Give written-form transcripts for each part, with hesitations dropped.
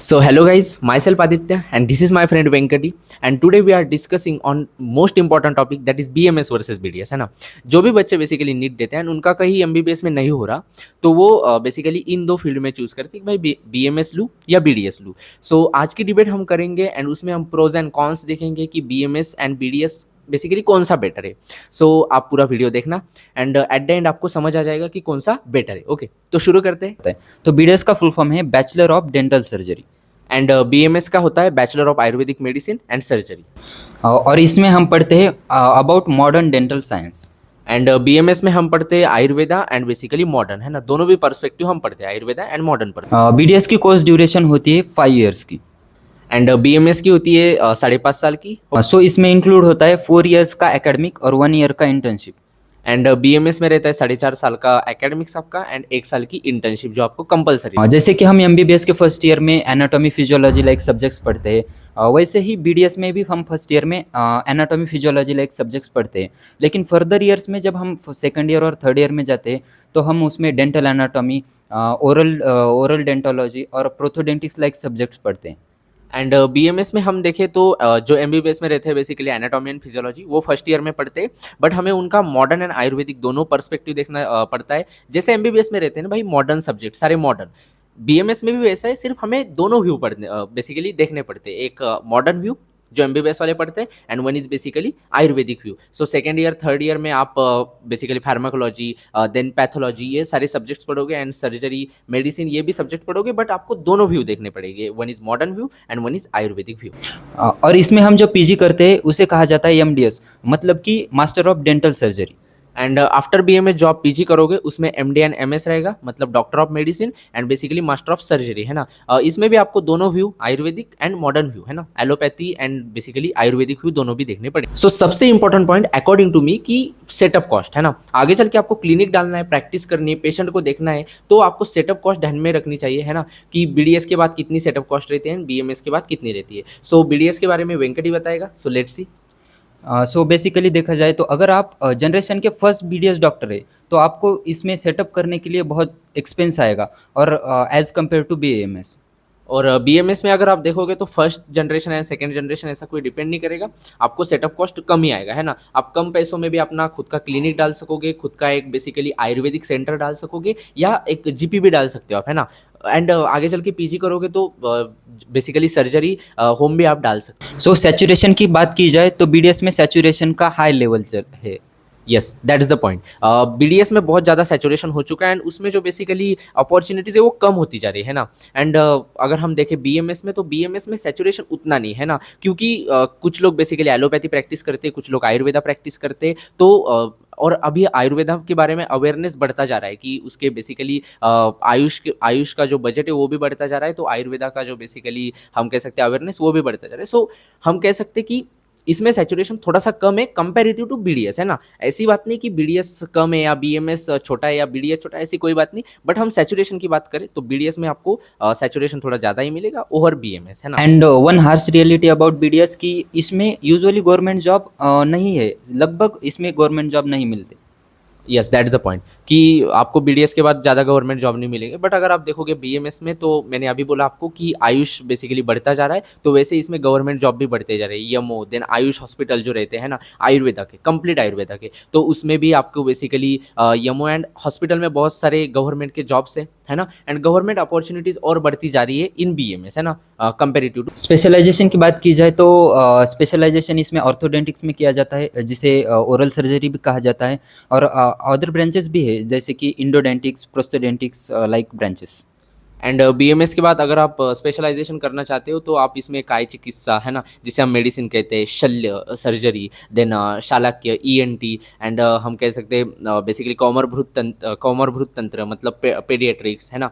So hello guys, myself Aditya and this is my friend Venkati and today we are discussing on most important topic that is BMS versus BDS है ना। जो भी बच्चे basically NEET देते हैं उनका कहीं एमबीबीएस में नहीं हो रहा तो वो बेसिकली इन दो फील्ड में चूज करते हैं कि भाई बीएमएस लूँ या बीडीएस लूँ। सो आज की डिबेट हम करेंगे एंड उसमें हम प्रोज एंड कॉन्स देखेंगे कि बीएमएस एंड बीडीएस बेसिकली कौन सा बेटर है। सो आप पूरा वीडियो देखना एंड एट द एंड आपको समझ आ जाएगा कि कौन सा बेटर है। ओके तो शुरू करते हैं। होता है। तो बीडीएस का फुल फॉर्म है bachelor of dental surgery and BMS का होता है bachelor of Ayurvedic medicine and surgery. और इसमें हम पढ़ते हैं about modern dental science. And BMS में हम पढ़ते हैं आयुर्वेदा एंड बेसिकली मॉडर्न है ना, दोनों भी पर्सपेक्टिव हम पढ़ते हैं, आयुर्वेदा एंड मॉडर्न पढ़ते हैं। बीडीएस की कोर्स ड्यूरेशन होती है 5 इयर्स की एंड बीएमएस की होती है 5.5 साल की। सो इसमें इंक्लूड होता है 4 इयर्स का एकेडमिक और 1 ईयर का इंटर्नशिप। एंड बीएमएस में रहता है 4.5 साल का एकेडमिक्स आपका एंड 1 साल की इंटर्नशिप जो आपको कंपलसरी। जैसे कि हम एमबीबीएस के फर्स्ट ईयर में एनाटॉमी फिजियोलॉजी लाइक सब्जेक्ट्स पढ़ते हैं, वैसे ही बीडीएस में भी हम फर्स्ट ईयर में एनाटॉमी फिजियोलॉजी लाइक सब्जेक्ट्स पढ़ते हैं। लेकिन फर्दर ईयर्स में जब हम सेकंड ईयर और थर्ड ईयर में जाते हैं तो हम उसमें डेंटल एनाटॉमी, ओरल डेंटोलॉजी और प्रोथोडेंटिक्स लाइक सब्जेक्ट्स पढ़ते हैं। एंड बीएमएस में हम देखें तो जो एमबीबीएस में रहते हैं बेसिकली एनाटॉमी एंड फिजियोलॉजी वो फर्स्ट ईयर में पढ़ते हैं, बट हमें उनका मॉडर्न एंड आयुर्वेदिक दोनों पर्सपेक्टिव देखना पड़ता है। जैसे एमबीबीएस में रहते हैं ना भाई मॉडर्न सब्जेक्ट सारे मॉडर्न, बीएमएस में भी वैसा है, सिर्फ हमें दोनों व्यू पढ़ने बेसिकली देखने पड़ते हैं। एक मॉडर्न व्यू जो एमबीबीएस वाले पढ़ते हैं and one is basically Ayurvedic view. So second year third year में आप बेसिकली फार्माकोलॉजी देन पैथोलॉजी ये सारे सब्जेक्ट्स पढ़ोगे एंड सर्जरी मेडिसिन ये भी सब्जेक्ट पढ़ोगे, बट आपको दोनों व्यू देखने पड़ेंगे, one is modern view and one is Ayurvedic view. और इसमें हम जो पीजी करते हैं उसे कहा जाता है एमडीएस, मतलब कि master of dental surgery. And after BMS जो आप पीजी करोगे उसमें एमडी एंड एमएस रहेगा, मतलब doctor of medicine and basically master of surgery है ना। इसमें भी आपको दोनों view Ayurvedic and modern view है ना, allopathy and basically Ayurvedic view दोनों भी देखने पड़े। सो सबसे important point according to me कि सेटअप कॉस्ट है ना। आगे चल के आपको क्लिनिक डालना है, प्रैक्टिस करनी है, पेशेंट को देखना है, तो आपको सेटअप कॉस्ट ध्यान में रखनी चाहिए है ना, कि बीडीएस के बाद कितनी सेटअप कॉस्ट रहती है एंड बीएमएस के बाद कितनी रहती है। सो बीडीएस के बारे में वेंकटी बताएगा, so let's see. So basically देखा जाए तो अगर आप जनरेशन के फर्स्ट बीडीएस डॉक्टर है तो आपको इसमें सेटअप करने के लिए बहुत एक्सपेंस आएगा और एज कम्पेयर टू बीएमएस। और बीएमएस में अगर आप देखोगे तो फर्स्ट जनरेशन है सेकंड जनरेशन ऐसा कोई डिपेंड नहीं करेगा, आपको सेटअप कॉस्ट कम ही आएगा है ना। आप कम पैसों में भी अपना खुद का क्लिनिक डाल सकोगे, खुद का एक बेसिकली आयुर्वेदिक सेंटर डाल सकोगे या एक जीपी भी डाल सकते हो आप है ना। एंड आगे चल के पीजी करोगे तो बेसिकली सर्जरी होम भी आप डाल सकते हो। सो सैचुरेशन की बात की जाए तो बीडीएस में सैचुरेशन का हाई लेवल है। Yes that is the point. BDS में बहुत ज़्यादा सैचुरेशन हो चुका है एंड उसमें जो बेसिकली अपॉर्चुनिटीज़ है वो कम होती जा रही है ना। एंड अगर हम देखें बीएमएस में तो बीएमएस में सैचुरेशन उतना नहीं है ना, क्योंकि कुछ लोग बेसिकली एलोपैथी प्रैक्टिस करते हैं, कुछ लोग आयुर्वेदा प्रैक्टिस करते हैं। तो और अभी आयुर्वेदा के बारे में अवेयरनेस बढ़ता जा रहा है कि उसके बेसिकली आयुष का जो बजट है वो भी बढ़ता जा रहा है, तो आयुर्वेदा का जो बेसिकली हम कह सकते हैं अवेयरनेस वो भी बढ़ता जा रहा है। सो हम कह सकते हैं कि इसमें सैचुरेशन थोड़ा सा कम है कंपैरेटिव टू बीडीएस है ना। ऐसी बात नहीं कि बीडीएस कम है या बीएमएस छोटा है या बीडीएस छोटा है, ऐसी कोई बात नहीं, बट हम सैचुरेशन की बात करें तो बीडीएस में आपको सैचुरेशन थोड़ा ज़्यादा ही मिलेगा ओवर बीएमएस है ना। And one harsh reality about BDS की इसमें यूजुअली गवर्नमेंट जॉब नहीं है, लगभग इसमें गवर्नमेंट जॉब नहीं मिलते। Yes that is the point कि आपको बीडीएस के बाद ज़्यादा गवर्नमेंट जॉब नहीं मिलेंगे, बट अगर आप देखोगे बीएमएस में तो मैंने अभी बोला आपको कि आयुष बेसिकली बढ़ता जा रहा है, तो वैसे इसमें गवर्नमेंट जॉब भी बढ़ते जा रहे हैं। यमो देन आयुष हॉस्पिटल जो रहते हैं ना आयुर्वेदा के, कंप्लीट आयुर्वेदा के, तो उसमें भी आपको बेसिकली यमो एंड हॉस्पिटल में बहुत सारे गवर्नमेंट के जॉब्स है ना। एंड गवर्नमेंट अपॉर्चुनिटीज़ और बढ़ती जा रही है इन बीएमएस है ना कंपेरेटिव टू। स्पेशलाइजेशन की बात की जाए तो स्पेशलाइजेशन इसमें ऑर्थोडेंटिक्स में किया जाता है, जिसे ओरल सर्जरी भी कहा जाता है, और अदर ब्रांचेस भी है जैसे कि इंडोडेंटिक्स, प्रोस्थोडेंटिक्स लाइक ब्रांचेस। एंड बीएमएस के बाद अगर आप स्पेशलाइजेशन करना चाहते हो तो आप इसमें काय चिकित्सा है ना, जिसे हम मेडिसिन कहते हैं, शल्य सर्जरी, देन शालाक्य ईएनटी, एंड हम कह सकते हैं बेसिकली कौमरभ्रूत तंत्र मतलब पेडियाट्रिक्स है ना,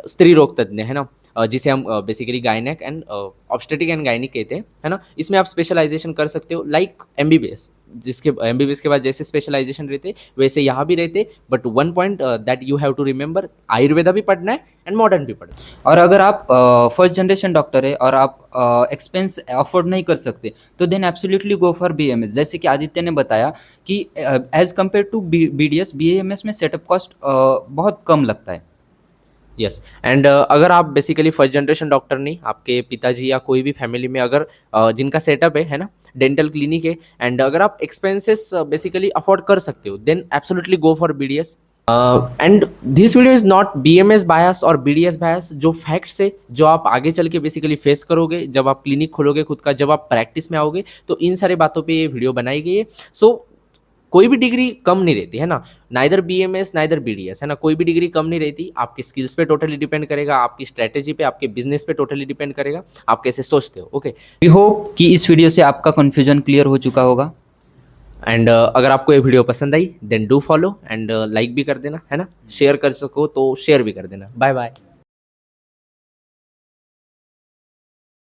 स्त्री रोग तज्ञ है ना, जिसे हम basically gynaec and obstetric and gynaec कहते हैं है ना। इसमें आप स्पेशलाइजेशन कर सकते हो लाइक एमबीबीएस, जिसके एमबीबीएस के बाद जैसे स्पेशलाइजेशन रहते वैसे यहाँ भी रहते, but one point that you have to remember, Ayurveda भी पढ़ना है एंड मॉडर्न भी पढ़ना है। और अगर आप फर्स्ट जनरेशन डॉक्टर है और आप एक्सपेंस अफोर्ड नहीं कर सकते तो then absolutely go for BMS. जैसे कि आदित्य ने बताया कि as compared to BDS BMS में सेटअप कॉस्ट बहुत कम लगता है। यस एंड अगर आप बेसिकली फर्स्ट जनरेशन डॉक्टर नहीं, आपके पिताजी या कोई भी फैमिली में अगर जिनका सेटअप है ना, डेंटल क्लिनिक है, एंड अगर आप एक्सपेंसेस बेसिकली अफोर्ड कर सकते हो, then absolutely go for BDS। And this video is not BMS bias और BDS बायस, जो फैक्ट्स है जो आप आगे चल के बेसिकली फेस करोगे जब आप क्लिनिक खोलोगे खुद का, जब आप प्रैक्टिस में आओगे, तो इन सारे बातों पे ये वीडियो बनाई गई है। सो कोई भी डिग्री कम नहीं रहती है ना, नाइदर BMS नाइदर BDS है ना, कोई भी डिग्री कम नहीं रहती, आपकी स्किल्स पे टोटली डिपेंड करेगा, आपकी स्ट्रैटेजी पे, आपके बिजनेस पे टोटली डिपेंड करेगा, आप कैसे सोचते हो। ओके वी होप कि इस वीडियो से आपका कन्फ्यूजन क्लियर हो चुका होगा। एंड अगर आपको ये वीडियो पसंद आई then do follow and like भी कर देना है ना, शेयर कर सको तो शेयर भी कर देना। Bye bye.